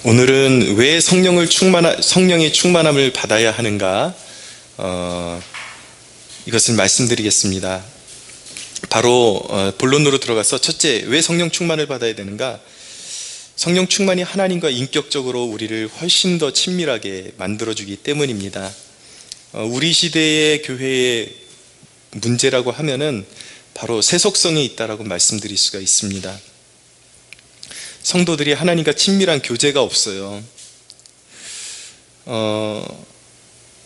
오늘은 왜 성령의 충만함을 받아야 하는가, 이것을 말씀드리겠습니다. 바로 본론으로 들어가서 첫째, 왜 성령 충만을 받아야 되는가? 성령 충만이 하나님과 인격적으로 우리를 훨씬 더 친밀하게 만들어주기 때문입니다. 우리 시대의 교회의 문제라고 하면은 바로 세속성이 있다라고 말씀드릴 수가 있습니다. 성도들이 하나님과 친밀한 교제가 없어요.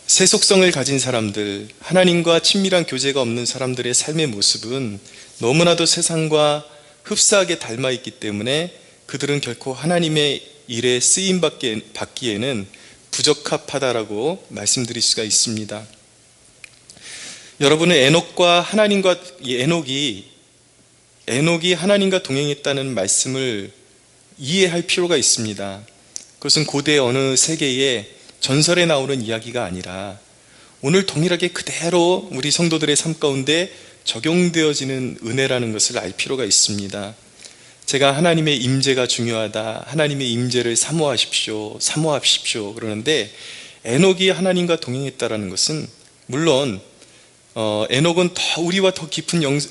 세속성을 가진 사람들, 하나님과 친밀한 교제가 없는 사람들의 삶의 모습은 너무나도 세상과 흡사하게 닮아 있기 때문에 그들은 결코 하나님의 일에 쓰임 받기에는 부적합하다라고 말씀드릴 수가 있습니다. 여러분은 에녹이 하나님과 동행했다는 말씀을 이해할 필요가 있습니다. 그것은 고대 어느 세계에 전설에 나오는 이야기가 아니라 오늘 동일하게 그대로 우리 성도들의 삶 가운데 적용되어지는 은혜라는 것을 알 필요가 있습니다. 제가 하나님의 임재가 중요하다, 하나님의 임재를 사모하십시오 그러는데, 에녹이 하나님과 동행했다라는 것은 물론 에녹은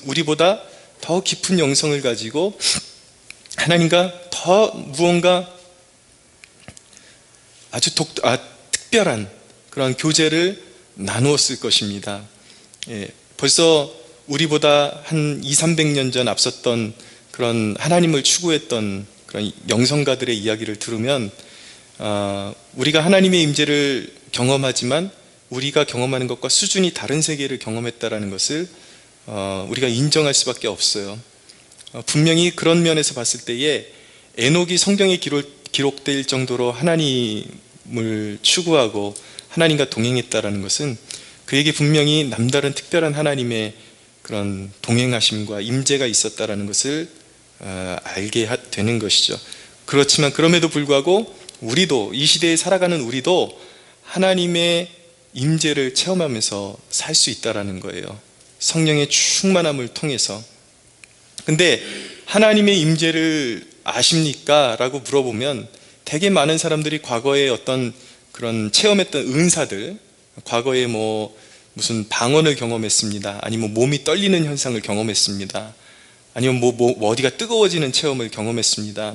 우리보다 더 깊은 영성을 가지고 하나님과 더 무언가 아주 특별한 그런 교제를 나누었을 것입니다. 벌써 우리보다 한 200~300년 전 앞섰던 그런 하나님을 추구했던 그런 영성가들의 이야기를 들으면 우리가 하나님의 임재를 경험하지만 우리가 경험하는 것과 수준이 다른 세계를 경험했다라는 것을 우리가 인정할 수밖에 없어요. 분명히 그런 면에서 봤을 때에 에녹이 성경에 기록될 정도로 하나님을 추구하고 하나님과 동행했다라는 것은 그에게 분명히 남다른 특별한 하나님의 그런 동행하심과 임재가 있었다라는 것을 알게 되는 것이죠. 그렇지만 그럼에도 불구하고 우리도, 이 시대에 살아가는 우리도 하나님의 임재를 체험하면서 살 수 있다라는 거예요. 성령의 충만함을 통해서. 근데 하나님의 임재를 아십니까? 라고 물어보면 되게 많은 사람들이 과거에 어떤 그런 체험했던 은사들, 과거에 무슨 방언을 경험했습니다, 아니면 몸이 떨리는 현상을 경험했습니다, 아니면 어디가 뜨거워지는 체험을 경험했습니다,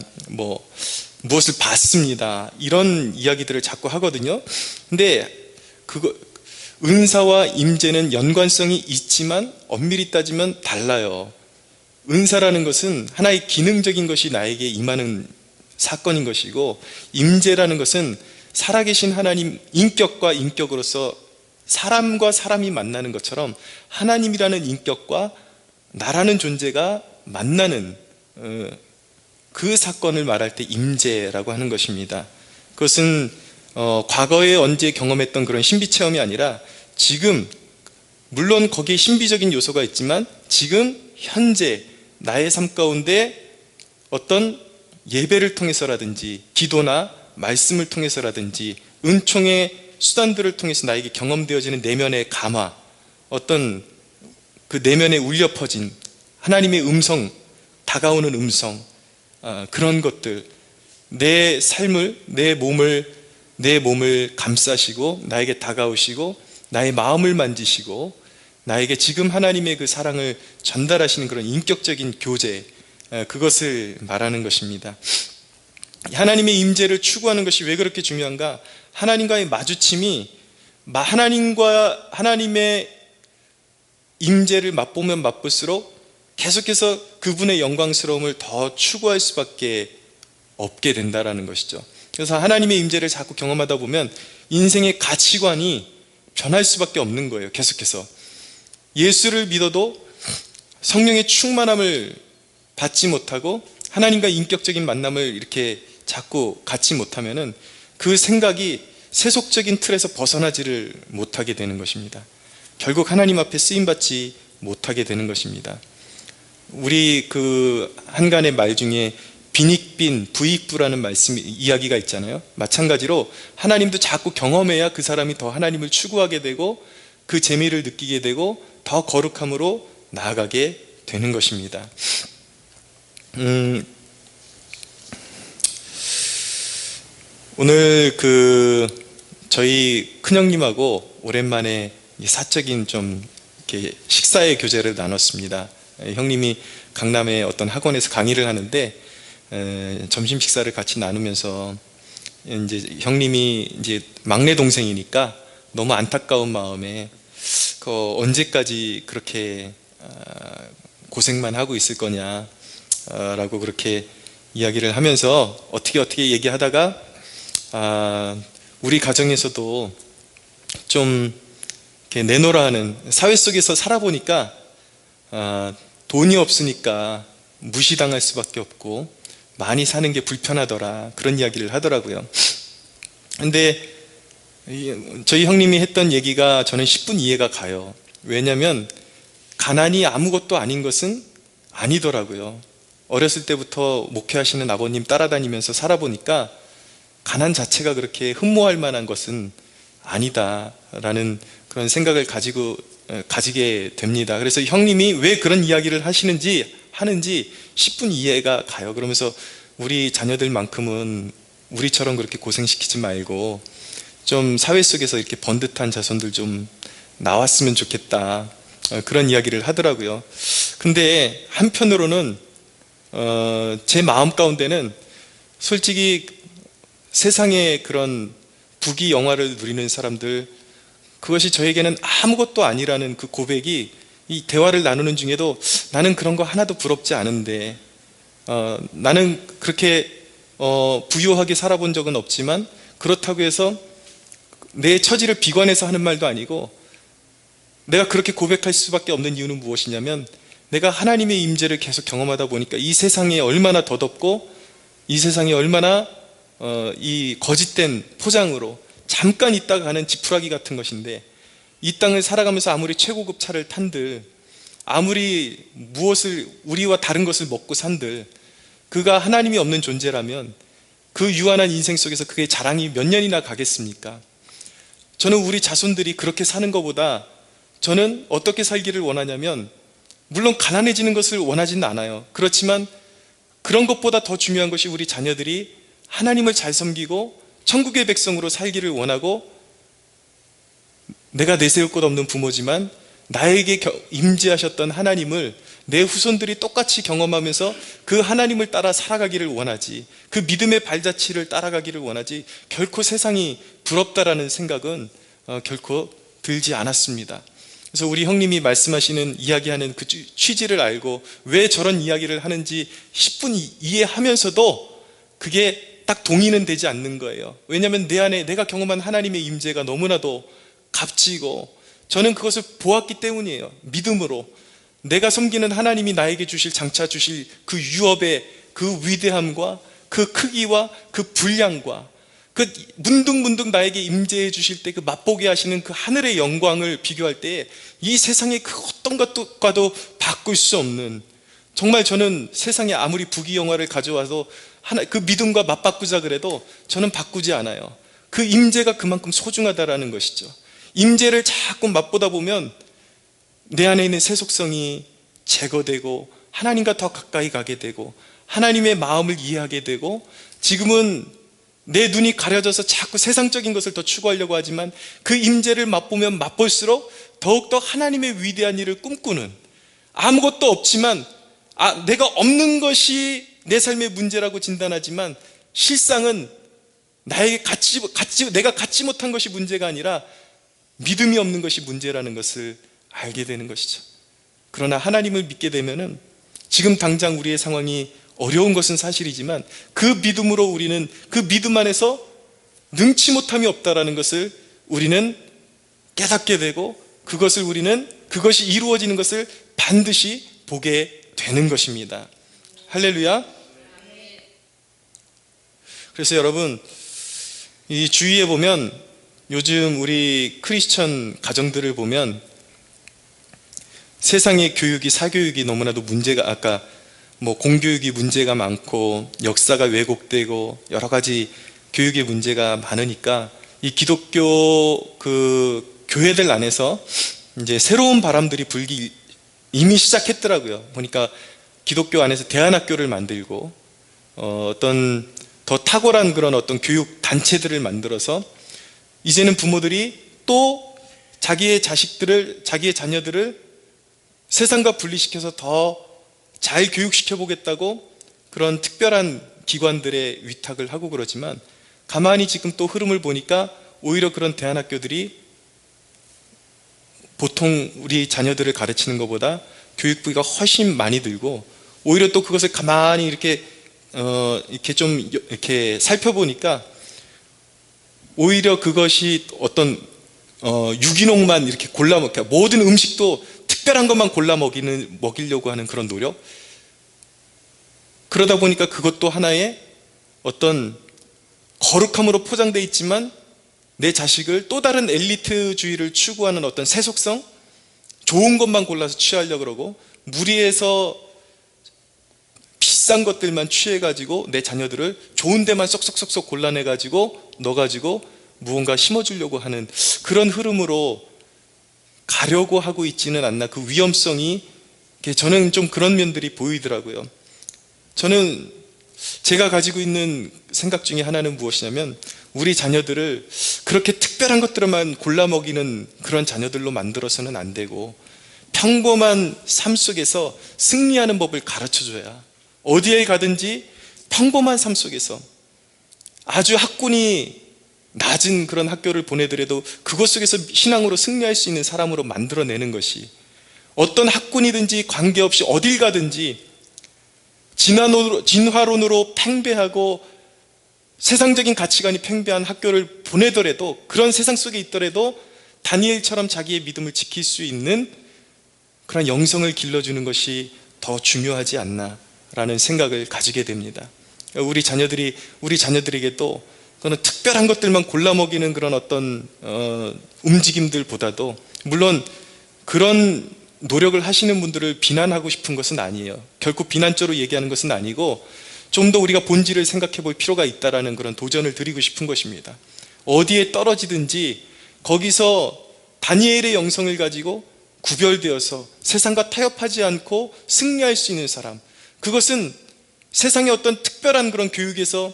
무엇을 봤습니다, 이런 이야기들을 자꾸 하거든요. 근데 은사와 임재는 연관성이 있지만 엄밀히 따지면 달라요. 은사라는 것은 하나의 기능적인 것이 나에게 임하는 사건인 것이고, 임재라는 것은 살아계신 하나님 인격과 인격으로서 사람과 사람이 만나는 것처럼 하나님이라는 인격과 나라는 존재가 만나는 그 사건을 말할 때 임재라고 하는 것입니다. 그것은 과거에 언제 경험했던 그런 신비체험이 아니라 지금, 물론 거기에 신비적인 요소가 있지만 지금 현재 나의 삶 가운데 어떤 예배를 통해서라든지 기도나 말씀을 통해서라든지 은총의 수단들을 통해서 나에게 경험되어지는 내면의 감화, 어떤 그 내면에 울려 퍼진 하나님의 음성, 다가오는 음성, 그런 것들, 내 삶을, 내 몸을 감싸시고 나에게 다가오시고 나의 마음을 만지시고 나에게 지금 하나님의 그 사랑을 전달하시는 그런 인격적인 교제, 그것을 말하는 것입니다. 하나님의 임재를 추구하는 것이 왜 그렇게 중요한가? 하나님과의 마주침이 하나님의 임재를 맛보면 맛볼수록 계속해서 그분의 영광스러움을 더 추구할 수밖에 없게 된다는 것이죠. 그래서 하나님의 임재를 자꾸 경험하다 보면 인생의 가치관이 변할 수밖에 없는 거예요. 계속해서 예수를 믿어도 성령의 충만함을 받지 못하고 하나님과 인격적인 만남을 이렇게 자꾸 갖지 못하면은 그 생각이 세속적인 틀에서 벗어나지를 못하게 되는 것입니다. 결국 하나님 앞에 쓰임받지 못하게 되는 것입니다. 우리 그 한간의 말 중에 빈익빈 부익부라는 이야기가 있잖아요. 마찬가지로 하나님도 자꾸 경험해야 그 사람이 더 하나님을 추구하게 되고 그 재미를 느끼게 되고 더 거룩함으로 나아가게 되는 것입니다. 오늘 저희 큰형님하고 오랜만에 사적인 좀 이렇게 식사의 교제를 나눴습니다. 형님이 강남의 어떤 학원에서 강의를 하는데 점심 식사를 같이 나누면서 이제 형님이 이제 막내 동생이니까 너무 안타까운 마음에 언제까지 그렇게 고생만 하고 있을 거냐 라고 그렇게 이야기를 하면서 어떻게 얘기하다가 우리 가정에서도 좀 이렇게 내놓으라 하는, 사회 속에서 살아보니까 돈이 없으니까 무시당할 수밖에 없고 많이 사는 게 불편하더라, 그런 이야기를 하더라고요. 근데 저희 형님이 했던 얘기가 저는 10분 이해가 가요. 왜냐하면 가난이 아무것도 아닌 것은 아니더라고요. 어렸을 때부터 목회하시는 아버님 따라다니면서 살아보니까 가난 자체가 그렇게 흠모할 만한 것은 아니다라는 그런 생각을 가지게 됩니다. 그래서 형님이 왜 그런 이야기를 하는지 10분 이해가 가요. 그러면서 우리 자녀들만큼은 우리처럼 그렇게 고생시키지 말고 좀 사회 속에서 이렇게 번듯한 자손들 좀 나왔으면 좋겠다, 그런 이야기를 하더라고요. 근데 한편으로는 제 마음 가운데는 솔직히 세상의 그런 부귀 영화를 누리는 사람들, 그것이 저에게는 아무것도 아니라는 그 고백이 이 대화를 나누는 중에도 나는 그런 거 하나도 부럽지 않은데, 나는 그렇게 부유하게 살아본 적은 없지만 그렇다고 해서 내 처지를 비관해서 하는 말도 아니고, 내가 그렇게 고백할 수밖에 없는 이유는 무엇이냐면 내가 하나님의 임재를 계속 경험하다 보니까 이 세상이 얼마나 더덥고 이 세상이 얼마나 이 거짓된 포장으로 잠깐 있다가 가는 지푸라기 같은 것인데, 이 땅을 살아가면서 아무리 최고급 차를 탄들, 아무리 무엇을 우리와 다른 것을 먹고 산들, 그가 하나님이 없는 존재라면 그 유한한 인생 속에서 그의 자랑이 몇 년이나 가겠습니까? 저는 우리 자손들이 그렇게 사는 것보다, 저는 어떻게 살기를 원하냐면, 물론 가난해지는 것을 원하지는 않아요. 그렇지만 그런 것보다 더 중요한 것이 우리 자녀들이 하나님을 잘 섬기고 천국의 백성으로 살기를 원하고, 내가 내세울 것 없는 부모지만 나에게 임재하셨던 하나님을 내 후손들이 똑같이 경험하면서 그 하나님을 따라 살아가기를 원하지, 그 믿음의 발자취를 따라가기를 원하지, 결코 세상이 부럽다라는 생각은 결코 들지 않았습니다. 그래서 우리 형님이 말씀하시는, 이야기하는 그 취지를 알고 왜 저런 이야기를 하는지 10분 이해하면서도 그게 딱 동의는 되지 않는 거예요. 왜냐하면 내 안에 내가 경험한 하나님의 임재가 너무나도 값지고 저는 그것을 보았기 때문이에요. 믿음으로 내가 섬기는 하나님이 나에게 장차 주실 그 유업의 그 위대함과 그 크기와 그 분량과 그 문득문득 나에게 임재해 주실 때 그 맛보게 하시는 그 하늘의 영광을 비교할 때 이 세상의 그 어떤 것과도 바꿀 수 없는, 정말 저는 세상에 아무리 부귀영화를 가져와서 그 믿음과 맞바꾸자 그래도 저는 바꾸지 않아요. 그 임재가 그만큼 소중하다라는 것이죠. 임재를 자꾸 맛보다 보면 내 안에 있는 세속성이 제거되고 하나님과 더 가까이 가게 되고 하나님의 마음을 이해하게 되고, 지금은 내 눈이 가려져서 자꾸 세상적인 것을 더 추구하려고 하지만 그 임재를 맛보면 맛볼수록 더욱더 하나님의 위대한 일을 꿈꾸는, 아무것도 없지만 내가 없는 것이 내 삶의 문제라고 진단하지만 실상은 나에게 내가 갖지 못한 것이 문제가 아니라 믿음이 없는 것이 문제라는 것을 알게 되는 것이죠. 그러나 하나님을 믿게 되면은 지금 당장 우리의 상황이 어려운 것은 사실이지만 그 믿음으로 우리는 그 믿음 안에서 능치 못함이 없다라는 것을 우리는 깨닫게 되고, 그것이 이루어지는 것을 반드시 보게 되는 것입니다. 할렐루야. 그래서 여러분, 이 주위에 보면 요즘 우리 크리스천 가정들을 보면 세상의 교육이, 사교육이 너무나도 문제가, 아까 공교육이 문제가 많고 역사가 왜곡되고 여러 가지 교육의 문제가 많으니까 이 기독교 교회들 안에서 이제 새로운 바람들이 불기 이미 시작했더라고요. 보니까 기독교 안에서 대안학교를 만들고 어떤 더 탁월한 그런 어떤 교육 단체들을 만들어서 이제는 부모들이 또 자기의 자녀들을 세상과 분리시켜서 더 잘 교육시켜 보겠다고 그런 특별한 기관들의 위탁을 하고 그러지만, 가만히 지금 또 흐름을 보니까 오히려 그런 대안학교들이 보통 우리 자녀들을 가르치는 것보다 교육비가 훨씬 많이 들고, 오히려 또 그것을 가만히 이렇게 이렇게 살펴보니까 오히려 그것이 어떤 유기농만 이렇게 골라 먹게, 모든 음식도 특별한 것만 골라 먹이려고 하는 그런 노력. 그러다 보니까 그것도 하나의 어떤 거룩함으로 포장되어 있지만 내 자식을 또 다른 엘리트주의를 추구하는 어떤 세속성, 좋은 것만 골라서 취하려고 그러고 무리해서 비싼 것들만 취해가지고 내 자녀들을 좋은 데만 쏙쏙쏙쏙 골라내가지고 넣어가지고 무언가 심어주려고 하는 그런 흐름으로 가려고 하고 있지는 않나. 그 위험성이, 저는 좀 그런 면들이 보이더라고요. 저는 제가 가지고 있는 생각 중에 하나는 무엇이냐면, 우리 자녀들을 그렇게 특별한 것들만 골라 먹이는 그런 자녀들로 만들어서는 안 되고, 평범한 삶 속에서 승리하는 법을 가르쳐줘야, 어디에 가든지 평범한 삶 속에서 아주 학군이 낮은 그런 학교를 보내더라도 그것 속에서 신앙으로 승리할 수 있는 사람으로 만들어내는 것이, 어떤 학군이든지 관계없이 어딜 가든지 진화론으로 팽배하고 세상적인 가치관이 팽배한 학교를 보내더라도, 그런 세상 속에 있더라도 다니엘처럼 자기의 믿음을 지킬 수 있는 그런 영성을 길러주는 것이 더 중요하지 않나라는 생각을 가지게 됩니다. 우리 자녀들에게도 그런 특별한 것들만 골라 먹이는 그런 어떤 움직임들보다도, 물론 그런 노력을 하시는 분들을 비난하고 싶은 것은 아니에요. 결코 비난조로 얘기하는 것은 아니고, 좀 더 우리가 본질을 생각해 볼 필요가 있다라는 그런 도전을 드리고 싶은 것입니다. 어디에 떨어지든지 거기서 다니엘의 영성을 가지고 구별되어서 세상과 타협하지 않고 승리할 수 있는 사람, 그것은 세상의 어떤 특별한 그런 교육에서,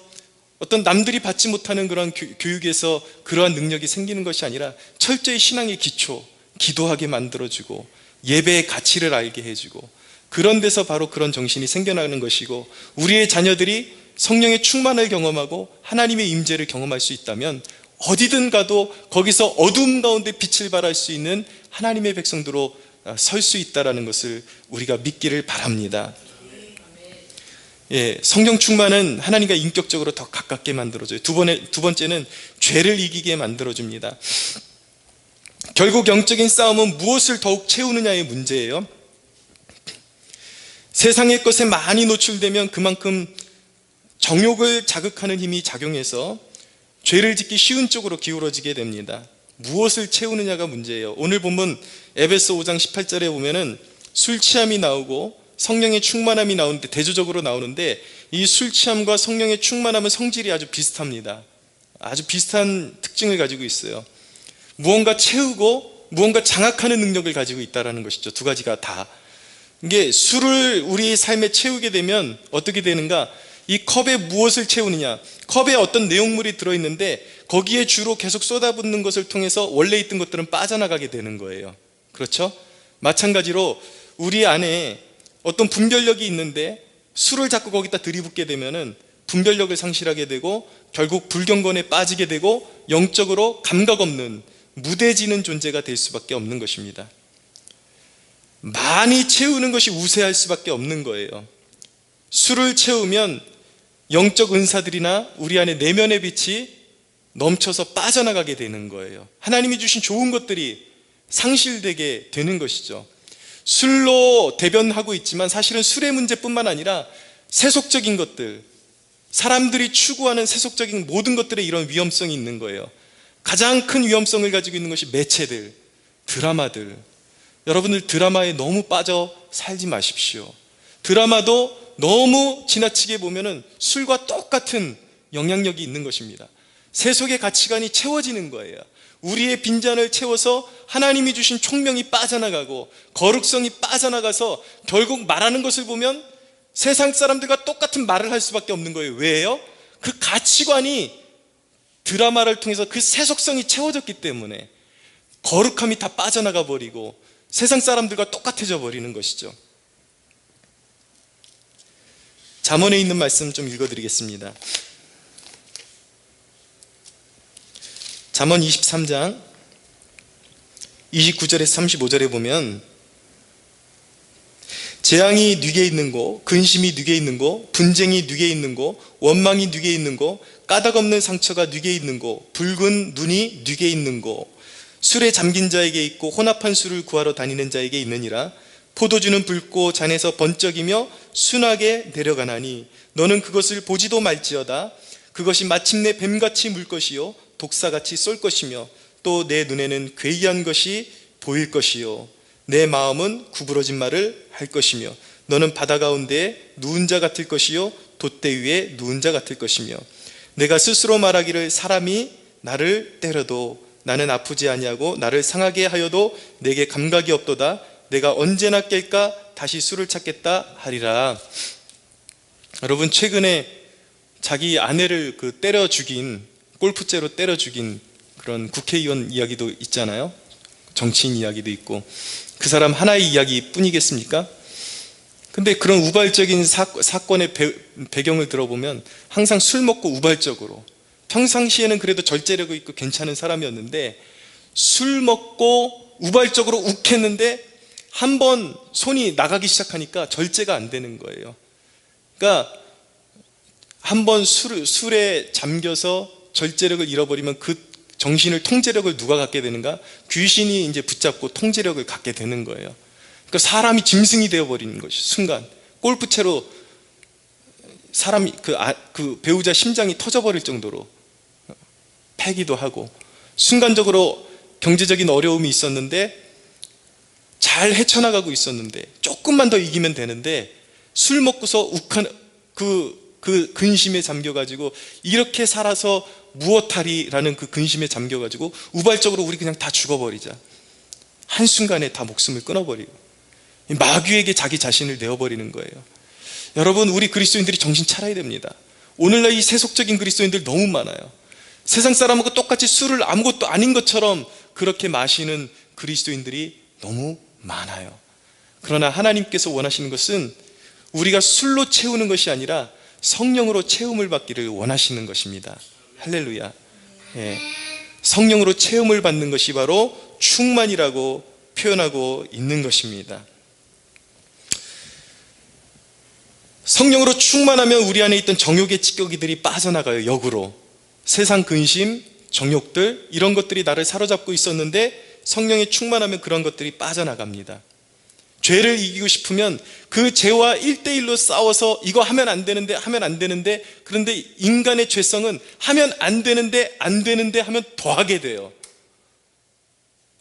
어떤 남들이 받지 못하는 그런 교육에서 그러한 능력이 생기는 것이 아니라 철저히 신앙의 기초, 기도하게 만들어주고 예배의 가치를 알게 해주고, 그런 데서 바로 그런 정신이 생겨나는 것이고, 우리의 자녀들이 성령의 충만을 경험하고 하나님의 임재를 경험할 수 있다면 어디든 가도 거기서 어둠 가운데 빛을 발할 수 있는 하나님의 백성들로 설 수 있다는 것을 우리가 믿기를 바랍니다. 성령 충만은 하나님과 인격적으로 더 가깝게 만들어줘요. 두 번째는 죄를 이기게 만들어줍니다. 결국 영적인 싸움은 무엇을 더욱 채우느냐의 문제예요. 세상의 것에 많이 노출되면 그만큼 정욕을 자극하는 힘이 작용해서 죄를 짓기 쉬운 쪽으로 기울어지게 됩니다. 무엇을 채우느냐가 문제예요. 오늘 본문 에베소 5장 18절에 보면은 술 취함이 나오고 성령의 충만함이 나오는데, 대조적으로 나오는데, 이 술 취함과 성령의 충만함은 성질이 아주 비슷합니다. 아주 비슷한 특징을 가지고 있어요. 무언가 채우고 무언가 장악하는 능력을 가지고 있다는 것이죠. 두 가지가 다. 이게 술을 우리 삶에 채우게 되면 어떻게 되는가? 이 컵에 무엇을 채우느냐? 컵에 어떤 내용물이 들어있는데 거기에 주로 계속 쏟아붓는 것을 통해서 원래 있던 것들은 빠져나가게 되는 거예요. 그렇죠? 마찬가지로 우리 안에 어떤 분별력이 있는데 술을 자꾸 거기다 들이붓게 되면은 분별력을 상실하게 되고 결국 불경건에 빠지게 되고 영적으로 감각 없는 무뎌지는 존재가 될 수밖에 없는 것입니다. 많이 채우는 것이 우세할 수밖에 없는 거예요. 술을 채우면 영적 은사들이나 우리 안에 내면의 빛이 넘쳐서 빠져나가게 되는 거예요. 하나님이 주신 좋은 것들이 상실되게 되는 것이죠. 술로 대변하고 있지만 사실은 술의 문제뿐만 아니라 세속적인 것들, 사람들이 추구하는 세속적인 모든 것들에 이런 위험성이 있는 거예요. 가장 큰 위험성을 가지고 있는 것이 매체들, 드라마들. 여러분들 드라마에 너무 빠져 살지 마십시오. 드라마도 너무 지나치게 보면은 술과 똑같은 영향력이 있는 것입니다. 세속의 가치관이 채워지는 거예요. 우리의 빈잔을 채워서 하나님이 주신 총명이 빠져나가고 거룩성이 빠져나가서 결국 말하는 것을 보면 세상 사람들과 똑같은 말을 할 수밖에 없는 거예요. 왜요? 그 가치관이 드라마를 통해서 그 세속성이 채워졌기 때문에 거룩함이 다 빠져나가 버리고 세상 사람들과 똑같아져 버리는 것이죠. 잠언에 있는 말씀 좀 읽어드리겠습니다. 잠언 23장 29절에서 35절에 보면 재앙이 뉘게 있는고, 근심이 뉘게 있는고, 분쟁이 뉘게 있는고, 원망이 뉘게 있는고, 까닭 없는 상처가 뉘게 있는고, 붉은 눈이 뉘게 있는고, 술에 잠긴 자에게 있고 혼합한 술을 구하러 다니는 자에게 있느니라. 포도주는 붉고 잔에서 번쩍이며 순하게 내려가나니 너는 그것을 보지도 말지어다. 그것이 마침내 뱀같이 물 것이요 독사같이 쏠 것이며 또 내 눈에는 괴이한 것이 보일 것이요 내 마음은 구부러진 말을 할 것이며 너는 바다 가운데에 누운 자 같을 것이요 돛대 위에 누운 자 같을 것이며 내가 스스로 말하기를 사람이 나를 때려도 나는 아프지 아니하고 나를 상하게 하여도 내게 감각이 없도다. 내가 언제나 깰까 다시 술을 찾겠다 하리라. 여러분, 최근에 자기 아내를 때려 죽인, 골프째로 때려 죽인 그런 국회의원 이야기도 있잖아요. 정치인 이야기도 있고. 그 사람 하나의 이야기 뿐이겠습니까? 근데 그런 우발적인 사건의 배경을 들어보면 항상 술 먹고 우발적으로, 평상시에는 그래도 절제력이 있고 괜찮은 사람이었는데 술 먹고 우발적으로 욱했는데 한번 손이 나가기 시작하니까 절제가 안 되는 거예요. 그러니까 한번 술에 잠겨서 절제력을 잃어버리면 그 정신을, 통제력을 누가 갖게 되는가? 귀신이 이제 붙잡고 통제력을 갖게 되는 거예요. 그러니까 사람이 짐승이 되어버리는 것이 순간 골프채로 사람이 그 배우자 심장이 터져버릴 정도로 패기도 하고, 순간적으로 경제적인 어려움이 있었는데 잘 헤쳐나가고 있었는데 조금만 더 이기면 되는데 술 먹고서 욱한 그 근심에 잠겨가지고 이렇게 살아서 무엇하리라는 그 근심에 잠겨가지고 우발적으로 우리 그냥 다 죽어버리자, 한순간에 다 목숨을 끊어버리고 마귀에게 자기 자신을 내어버리는 거예요. 여러분, 우리 그리스도인들이 정신 차려야 됩니다. 오늘날 이 세속적인 그리스도인들 너무 많아요. 세상 사람하고 똑같이 술을 아무것도 아닌 것처럼 그렇게 마시는 그리스도인들이 너무 많아요. 그러나 하나님께서 원하시는 것은 우리가 술로 채우는 것이 아니라 성령으로 채움을 받기를 원하시는 것입니다. 할렐루야. 예. 성령으로 채움을 받는 것이 바로 충만이라고 표현하고 있는 것입니다. 성령으로 충만하면 우리 안에 있던 정욕의 찌꺼기들이 빠져나가요. 역으로 세상 근심, 정욕들, 이런 것들이 나를 사로잡고 있었는데 성령에 충만하면 그런 것들이 빠져나갑니다. 죄를 이기고 싶으면 그 죄와 1대1로 싸워서 이거 하면 안 되는데 그런데 인간의 죄성은 하면 안 되는데 하면 더 하게 돼요.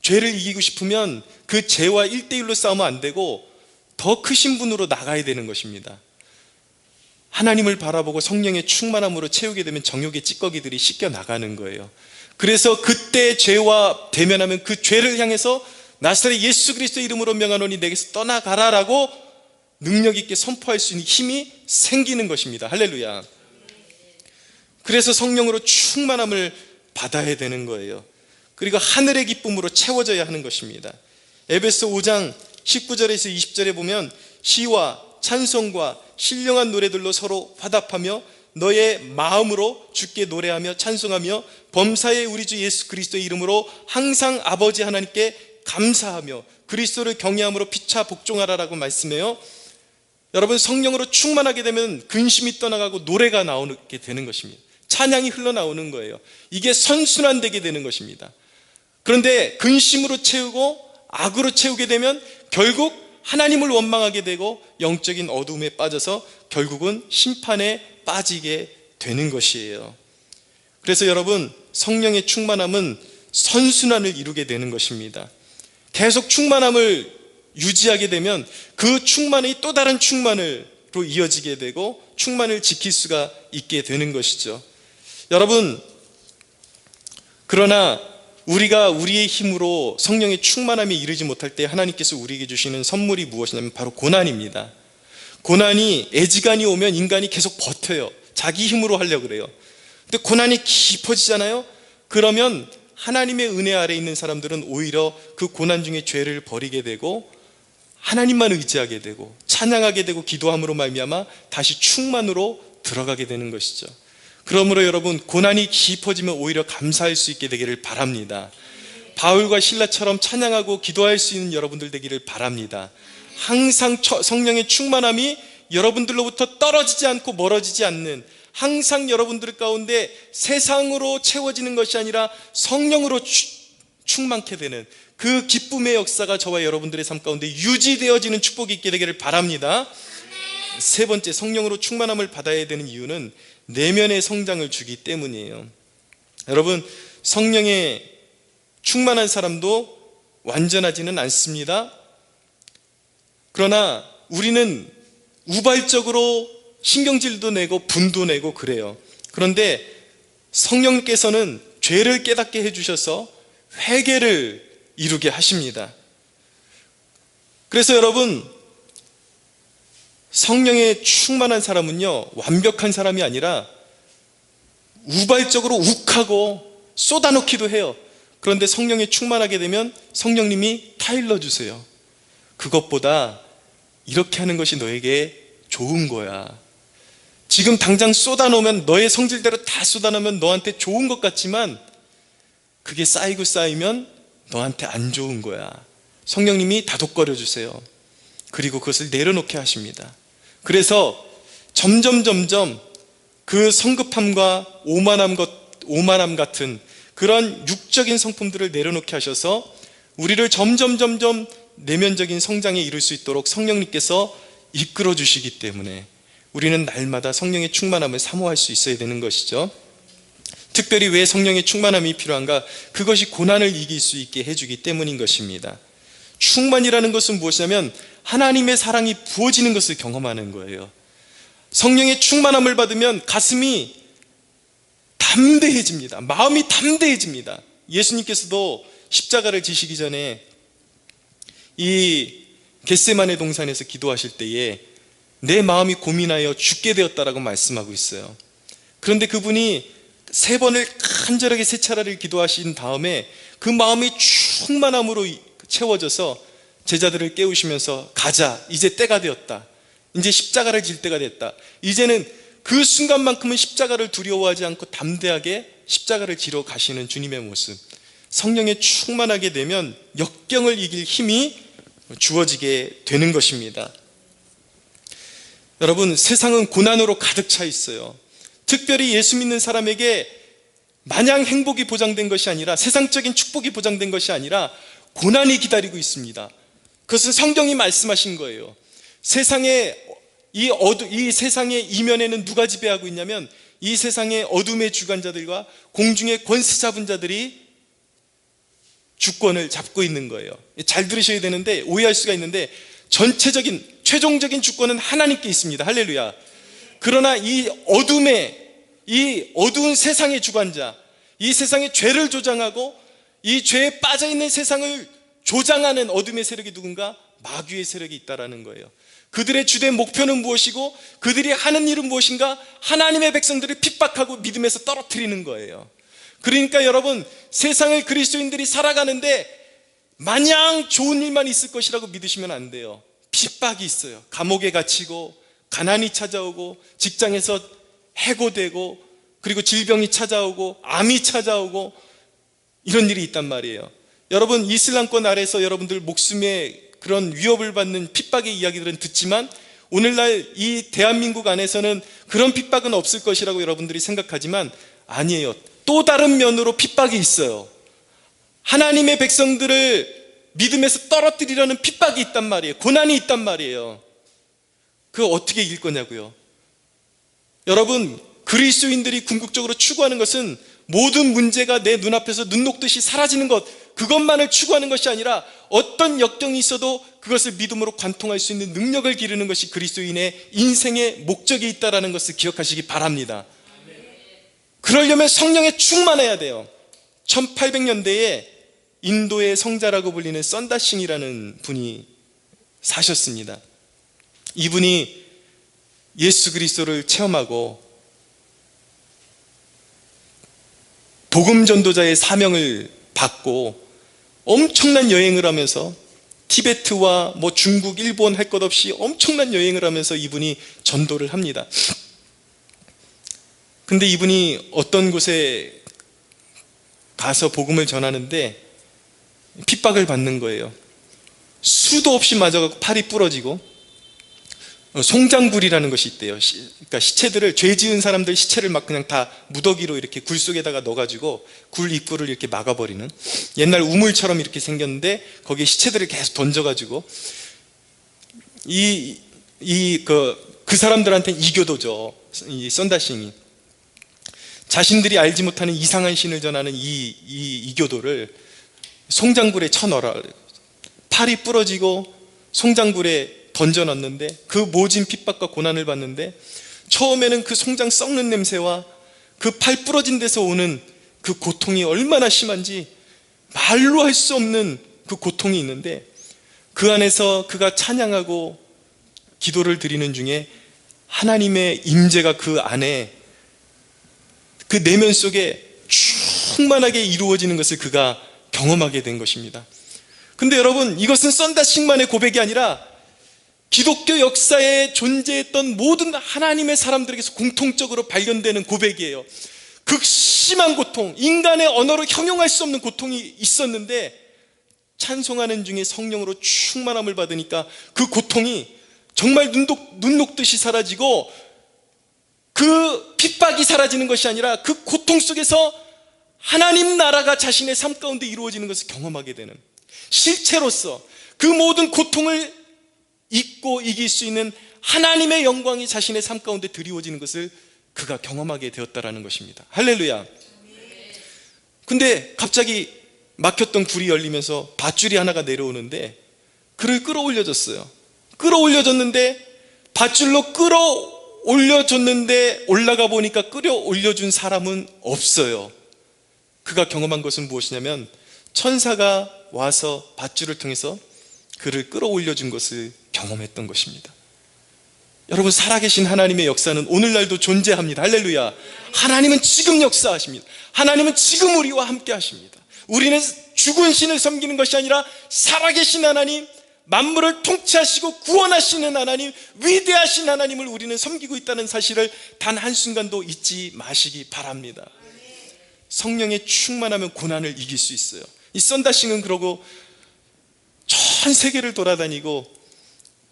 죄를 이기고 싶으면 그 죄와 1대1로 싸우면 안 되고 더 크신 분으로 나가야 되는 것입니다. 하나님을 바라보고 성령의 충만함으로 채우게 되면 정욕의 찌꺼기들이 씻겨 나가는 거예요. 그래서 그때 죄와 대면하면 그 죄를 향해서 나사렛 예수 그리스도의 이름으로 명하노니 내게서 떠나가라라고 능력 있게 선포할 수 있는 힘이 생기는 것입니다. 할렐루야. 그래서 성령으로 충만함을 받아야 되는 거예요. 그리고 하늘의 기쁨으로 채워져야 하는 것입니다. 에베소 5장 19절에서 20절에 보면 시와 찬송과 신령한 노래들로 서로 화답하며 너의 마음으로 주께 노래하며 찬송하며 범사의 우리 주 예수 그리스도의 이름으로 항상 아버지 하나님께 감사하며 그리스도를 경외함으로 피차 복종하라라고 말씀해요. 여러분, 성령으로 충만하게 되면 근심이 떠나가고 노래가 나오게 되는 것입니다. 찬양이 흘러나오는 거예요. 이게 선순환되게 되는 것입니다. 그런데 근심으로 채우고 악으로 채우게 되면 결국 하나님을 원망하게 되고 영적인 어두움에 빠져서 결국은 심판에 빠지게 되는 것이에요. 그래서 여러분, 성령의 충만함은 선순환을 이루게 되는 것입니다. 계속 충만함을 유지하게 되면 그 충만이 또 다른 충만으로 이어지게 되고 충만을 지킬 수가 있게 되는 것이죠. 여러분, 그러나 우리가 우리의 힘으로 성령의 충만함에 이르지 못할 때 하나님께서 우리에게 주시는 선물이 무엇이냐면 바로 고난입니다. 고난이, 애지간히 오면 인간이 계속 버텨요. 자기 힘으로 하려고 그래요. 근데 고난이 깊어지잖아요. 그러면 하나님의 은혜 아래 있는 사람들은 오히려 그 고난 중에 죄를 버리게 되고 하나님만 의지하게 되고 찬양하게 되고 기도함으로 말미암아 다시 충만으로 들어가게 되는 것이죠. 그러므로 여러분, 고난이 깊어지면 오히려 감사할 수 있게 되기를 바랍니다. 바울과 실라처럼 찬양하고 기도할 수 있는 여러분들 되기를 바랍니다. 항상 성령의 충만함이 여러분들로부터 떨어지지 않고 멀어지지 않는, 항상 여러분들 가운데 세상으로 채워지는 것이 아니라 성령으로 충만케 되는 그 기쁨의 역사가 저와 여러분들의 삶 가운데 유지되어지는 축복이 있게 되기를 바랍니다. 세 번째, 성령으로 충만함을 받아야 되는 이유는 내면의 성장을 주기 때문이에요. 여러분, 성령에 충만한 사람도 완전하지는 않습니다. 그러나 우리는 우발적으로 신경질도 내고 분도 내고 그래요. 그런데 성령께서는 죄를 깨닫게 해주셔서 회개를 이루게 하십니다. 그래서 여러분, 성령에 충만한 사람은요, 완벽한 사람이 아니라 우발적으로 욱하고 쏟아놓기도 해요. 그런데 성령에 충만하게 되면 성령님이 타일러 주세요. 그것보다 이렇게 하는 것이 너에게 좋은 거야. 지금 당장 쏟아놓으면, 너의 성질대로 다 쏟아놓으면 너한테 좋은 것 같지만 그게 쌓이고 쌓이면 너한테 안 좋은 거야. 성령님이 다독거려 주세요. 그리고 그것을 내려놓게 하십니다. 그래서 점점 그 성급함과 오만함 같은 그런 육적인 성품들을 내려놓게 하셔서 우리를 점점 내면적인 성장에 이룰 수 있도록 성령님께서 이끌어 주시기 때문에 우리는 날마다 성령의 충만함을 사모할 수 있어야 되는 것이죠. 특별히 왜 성령의 충만함이 필요한가? 그것이 고난을 이길 수 있게 해주기 때문인 것입니다. 충만이라는 것은 무엇이냐면 하나님의 사랑이 부어지는 것을 경험하는 거예요. 성령의 충만함을 받으면 가슴이 담대해집니다. 마음이 담대해집니다. 예수님께서도 십자가를 지시기 전에 이 겟세마네 동산에서 기도하실 때에 내 마음이 고민하여 죽게 되었다라고 말씀하고 있어요. 그런데 그분이 3번을 간절하게 3차례를 기도하신 다음에 그 마음이 충만함으로 채워져서 제자들을 깨우시면서 가자, 이제 때가 되었다, 이제 십자가를 질 때가 됐다. 이제는 그 순간만큼은 십자가를 두려워하지 않고 담대하게 십자가를 지러 가시는 주님의 모습, 성령에 충만하게 되면 역경을 이길 힘이 주어지게 되는 것입니다. 여러분, 세상은 고난으로 가득 차 있어요. 특별히 예수 믿는 사람에게 마냥 행복이 보장된 것이 아니라, 세상적인 축복이 보장된 것이 아니라 고난이 기다리고 있습니다. 그것은 성경이 말씀하신 거예요. 이 세상의 이면에는 누가 지배하고 있냐면 이 세상의 어둠의 주관자들과 공중의 권세 잡은 자들이 주권을 잡고 있는 거예요. 잘 들으셔야 되는데 오해할 수가 있는데, 최종적인 주권은 하나님께 있습니다. 할렐루야. 그러나 이 어두운 세상의 주관자, 이 세상의 죄를 조장하고 이 죄에 빠져있는 세상을 조장하는 어둠의 세력이 누군가? 마귀의 세력이 있다라는 거예요. 그들의 주된 목표는 무엇이고 그들이 하는 일은 무엇인가? 하나님의 백성들을 핍박하고 믿음에서 떨어뜨리는 거예요. 그러니까 여러분, 세상을 그리스도인들이 살아가는데 마냥 좋은 일만 있을 것이라고 믿으시면 안 돼요. 핍박이 있어요. 감옥에 갇히고 가난이 찾아오고 직장에서 해고되고 그리고 질병이 찾아오고 암이 찾아오고 이런 일이 있단 말이에요. 여러분, 이슬람권 아래에서 여러분들 목숨에 그런 위협을 받는 핍박의 이야기들은 듣지만 오늘날 이 대한민국 안에서는 그런 핍박은 없을 것이라고 여러분들이 생각하지만 아니에요. 또 다른 면으로 핍박이 있어요. 하나님의 백성들을 믿음에서 떨어뜨리려는 핍박이 있단 말이에요. 고난이 있단 말이에요. 그거 어떻게 이길 거냐고요. 여러분, 그리스도인들이 궁극적으로 추구하는 것은 모든 문제가 내 눈앞에서 눈 녹듯이 사라지는 것, 그것만을 추구하는 것이 아니라 어떤 역경이 있어도 그것을 믿음으로 관통할 수 있는 능력을 기르는 것이 그리스도인의 인생의 목적이 있다는 것을 기억하시기 바랍니다. 그러려면 성령에 충만해야 돼요. 1800년대에 인도의 성자라고 불리는 썬다싱이라는 분이 사셨습니다. 이분이 예수 그리스도를 체험하고 복음 전도자의 사명을 받고 엄청난 여행을 하면서 티베트와 뭐 중국, 일본 할 것 없이 엄청난 여행을 하면서 이분이 전도를 합니다. 근데 이분이 어떤 곳에 가서 복음을 전하는데 핍박을 받는 거예요. 수도 없이 맞아서 팔이 부러지고, 송장굴이라는 것이 있대요. 그러니까 시체들을, 죄 지은 사람들 시체를 막 그냥 다 무더기로 이렇게 굴 속에다가 넣어가지고 굴 입구를 이렇게 막아버리는, 옛날 우물처럼 이렇게 생겼는데 거기에 시체들을 계속 던져가지고, 그 사람들한테는 이교도죠. 이 썬다싱이 자신들이 알지 못하는 이상한 신을 전하는 이교도를 송장굴에 쳐넣어라. 팔이 부러지고 송장굴에 던져놨는데 그 모진 핍박과 고난을 받는데, 처음에는 그 송장 썩는 냄새와 그 팔 부러진 데서 오는 그 고통이 얼마나 심한지 말로 할 수 없는 그 고통이 있는데, 그 안에서 그가 찬양하고 기도를 드리는 중에 하나님의 임재가 그 안에, 그 내면 속에 충만하게 이루어지는 것을 그가 경험하게 된 것입니다. 근데 여러분, 이것은 썬다싱만의 고백이 아니라 기독교 역사에 존재했던 모든 하나님의 사람들에게서 공통적으로 발견되는 고백이에요. 극심한 고통, 인간의 언어로 형용할 수 없는 고통이 있었는데 찬송하는 중에 성령으로 충만함을 받으니까 그 고통이 정말 눈 녹듯이 사라지고, 그 핍박이 사라지는 것이 아니라 그 고통 속에서 하나님 나라가 자신의 삶 가운데 이루어지는 것을 경험하게 되는, 실체로서 그 모든 고통을 잊고 이길 수 있는 하나님의 영광이 자신의 삶 가운데 드리워지는 것을 그가 경험하게 되었다라는 것입니다. 할렐루야. 근데 갑자기 막혔던 굴이 열리면서 밧줄이 하나가 내려오는데 그를 끌어올려줬어요. 끌어올려줬는데, 밧줄로 끌어올려줬는데 올라가 보니까 끌어올려준 사람은 없어요. 그가 경험한 것은 무엇이냐면, 천사가 와서 밧줄을 통해서 그를 끌어올려준 것을 경험했던 것입니다. 여러분, 살아계신 하나님의 역사는 오늘날도 존재합니다. 할렐루야. 하나님은 지금 역사하십니다. 하나님은 지금 우리와 함께 하십니다. 우리는 죽은 신을 섬기는 것이 아니라 살아계신 하나님, 만물을 통치하시고 구원하시는 하나님, 위대하신 하나님을 우리는 섬기고 있다는 사실을 단 한순간도 잊지 마시기 바랍니다. 성령에 충만하면 고난을 이길 수 있어요. 이 썬다싱은 그러고 전 세계를 돌아다니고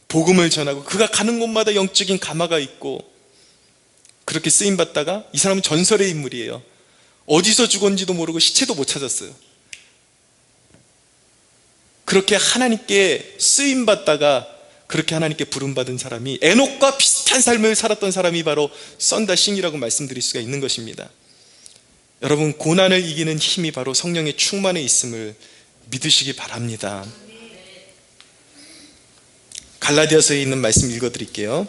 복음을 전하고, 그가 가는 곳마다 영적인 감화가 있고 그렇게 쓰임받다가, 이 사람은 전설의 인물이에요. 어디서 죽었는지도 모르고 시체도 못 찾았어요. 그렇게 하나님께 쓰임받다가 그렇게 하나님께 부름받은 사람이, 에녹과 비슷한 삶을 살았던 사람이 바로 썬다싱이라고 말씀드릴 수가 있는 것입니다. 여러분, 고난을 이기는 힘이 바로 성령의 충만에 있음을 믿으시기 바랍니다. 갈라디아서에 있는 말씀 읽어드릴게요.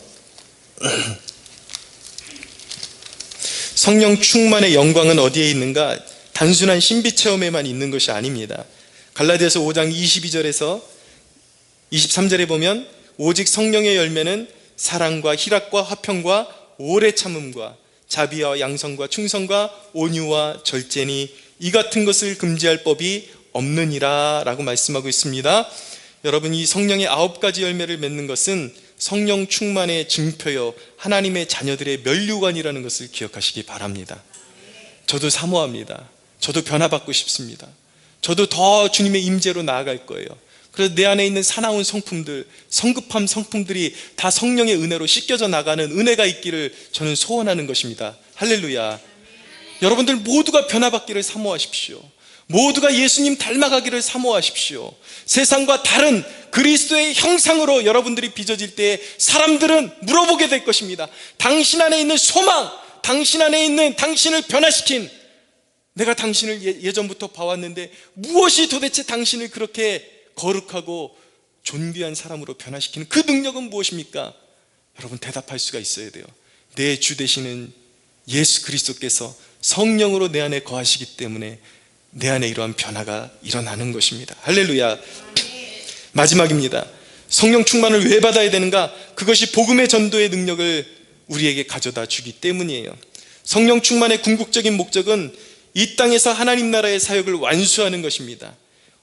성령 충만의 영광은 어디에 있는가? 단순한 신비 체험에만 있는 것이 아닙니다. 갈라디아서 5장 22절에서 23절에 보면, 오직 성령의 열매는 사랑과 희락과 화평과 오래 참음과 자비와 양성과 충성과 온유와 절제니 이 같은 것을 금지할 법이 없느니라 라고 말씀하고 있습니다. 여러분, 이 성령의 9가지 열매를 맺는 것은 성령 충만의 증표여 하나님의 자녀들의 면류관이라는 것을 기억하시기 바랍니다. 저도 사모합니다. 저도 변화받고 싶습니다. 저도 더 주님의 임재로 나아갈 거예요. 그래서 내 안에 있는 사나운 성품들, 성급한 성품들이 다 성령의 은혜로 씻겨져 나가는 은혜가 있기를 저는 소원하는 것입니다. 할렐루야. 여러분들 모두가 변화받기를 사모하십시오. 모두가 예수님 닮아가기를 사모하십시오. 세상과 다른 그리스도의 형상으로 여러분들이 빚어질 때 사람들은 물어보게 될 것입니다. 당신 안에 있는 소망, 당신 안에 있는 당신을 변화시킨, 내가 당신을 예전부터 봐왔는데 무엇이 도대체 당신을 그렇게 거룩하고 존귀한 사람으로 변화시키는 그 능력은 무엇입니까? 여러분, 대답할 수가 있어야 돼요. 내 주 되시는 예수 그리스도께서 성령으로 내 안에 거하시기 때문에 내 안에 이러한 변화가 일어나는 것입니다. 할렐루야. 마지막입니다. 성령 충만을 왜 받아야 되는가? 그것이 복음의 전도의 능력을 우리에게 가져다 주기 때문이에요. 성령 충만의 궁극적인 목적은 이 땅에서 하나님 나라의 사역을 완수하는 것입니다.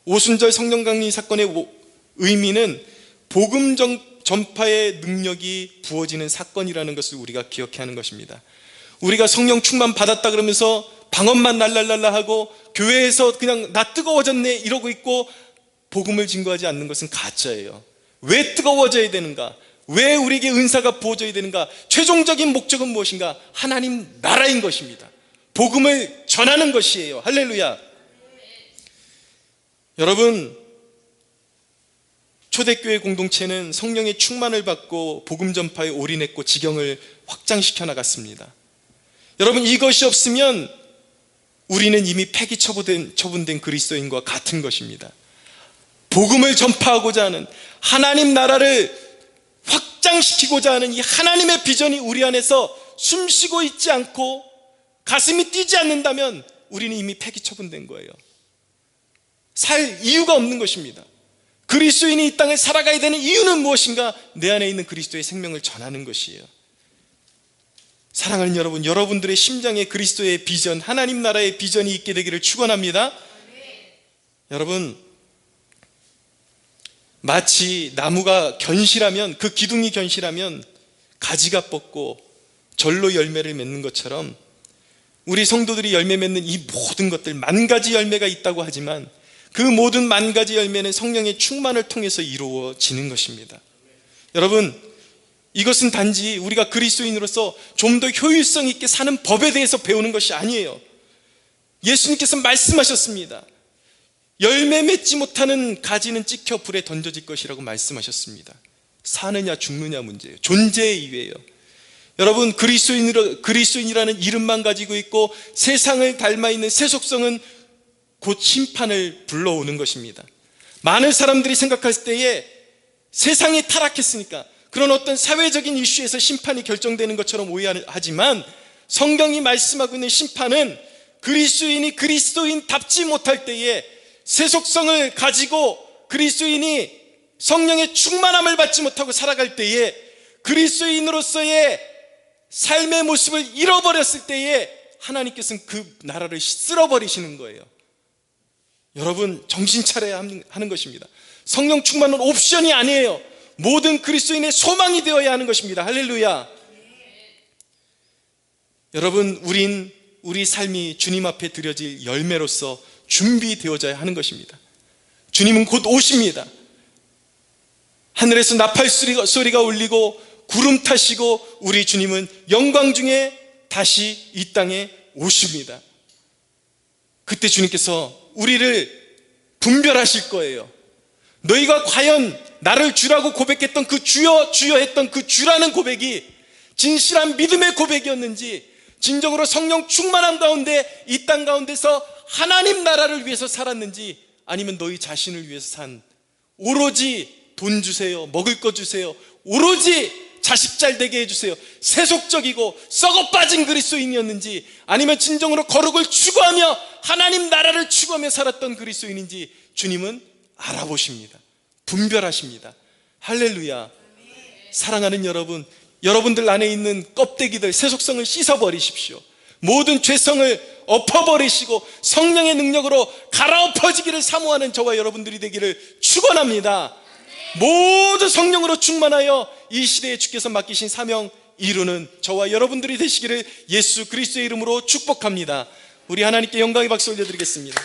오순절 성령 강림 사건의 의미는 복음 전파의 능력이 부어지는 사건이라는 것을 우리가 기억해야 하는 것입니다. 우리가 성령 충만 받았다 그러면서 방언만 날랄랄라 하고 교회에서 그냥 나 뜨거워졌네 이러고 있고 복음을 증거하지 않는 것은 가짜예요. 왜 뜨거워져야 되는가? 왜 우리에게 은사가 부어져야 되는가? 최종적인 목적은 무엇인가? 하나님 나라인 것입니다. 복음을 전하는 것이에요. 할렐루야. 여러분, 초대교회 공동체는 성령의 충만을 받고 복음 전파에 올인했고 지경을 확장시켜 나갔습니다. 여러분, 이것이 없으면 우리는 이미 폐기 처분된 그리스도인과 같은 것입니다. 복음을 전파하고자 하는, 하나님 나라를 확장시키고자 하는 이 하나님의 비전이 우리 안에서 숨쉬고 있지 않고 가슴이 뛰지 않는다면 우리는 이미 폐기 처분된 거예요. 살 이유가 없는 것입니다. 그리스도인이 이 땅에 살아가야 되는 이유는 무엇인가? 내 안에 있는 그리스도의 생명을 전하는 것이에요. 사랑하는 여러분, 여러분들의 심장에 그리스도의 비전, 하나님 나라의 비전이 있게 되기를 축원합니다. 여러분, 마치 나무가 견실하면, 그 기둥이 견실하면 가지가 뻗고 절로 열매를 맺는 것처럼 우리 성도들이 열매 맺는 이 모든 것들, 만 가지 열매가 있다고 하지만 그 모든 만 가지 열매는 성령의 충만을 통해서 이루어지는 것입니다. 여러분, 이것은 단지 우리가 그리스도인으로서 좀 더 효율성 있게 사는 법에 대해서 배우는 것이 아니에요. 예수님께서 말씀하셨습니다. 열매 맺지 못하는 가지는 찍혀 불에 던져질 것이라고 말씀하셨습니다. 사느냐 죽느냐 문제예요. 존재의 이유예요. 여러분, 그리스도인이라는 이름만 가지고 있고 세상을 닮아 있는 세속성은 곧 심판을 불러오는 것입니다. 많은 사람들이 생각할 때에 세상이 타락했으니까 그런 어떤 사회적인 이슈에서 심판이 결정되는 것처럼 오해하지만 성경이 말씀하고 있는 심판은 그리스도인이 그리스도인답지 못할 때에 세속성을 가지고 그리스도인이 성령의 충만함을 받지 못하고 살아갈 때에 그리스도인으로서의 삶의 모습을 잃어버렸을 때에 하나님께서는 그 나라를 쓸어버리시는 거예요. 여러분, 정신 차려야 하는 것입니다. 성령 충만은 옵션이 아니에요. 모든 그리스도인의 소망이 되어야 하는 것입니다. 할렐루야. 여러분, 우리 삶이 주님 앞에 드려질 열매로서 준비되어져야 하는 것입니다. 주님은 곧 오십니다. 하늘에서 나팔 소리가 울리고 구름 타시고 우리 주님은 영광 중에 다시 이 땅에 오십니다. 그때 주님께서 우리를 분별하실 거예요. 너희가 과연 나를 주라고 고백했던 그 주여 주여 했던 그 주라는 고백이 진실한 믿음의 고백이었는지, 진정으로 성령 충만함 가운데 이 땅 가운데서 하나님 나라를 위해서 살았는지, 아니면 너희 자신을 위해서 산, 오로지 돈 주세요, 먹을 거 주세요, 오로지 자식 잘 되게 해주세요, 세속적이고 썩어 빠진 그리스도인이었는지, 아니면 진정으로 거룩을 추구하며 하나님 나라를 추구하며 살았던 그리스도인인지 주님은 알아보십니다. 분별하십니다. 할렐루야. 사랑하는 여러분, 여러분들 안에 있는 껍데기들, 세속성을 씻어버리십시오. 모든 죄성을 엎어버리시고 성령의 능력으로 갈아엎어지기를 사모하는 저와 여러분들이 되기를 축원합니다. 모두 성령으로 충만하여 이 시대에 주께서 맡기신 사명 이루는 저와 여러분들이 되시기를 예수 그리스도의 이름으로 축복합니다. 우리 하나님께 영광의 박수 올려드리겠습니다.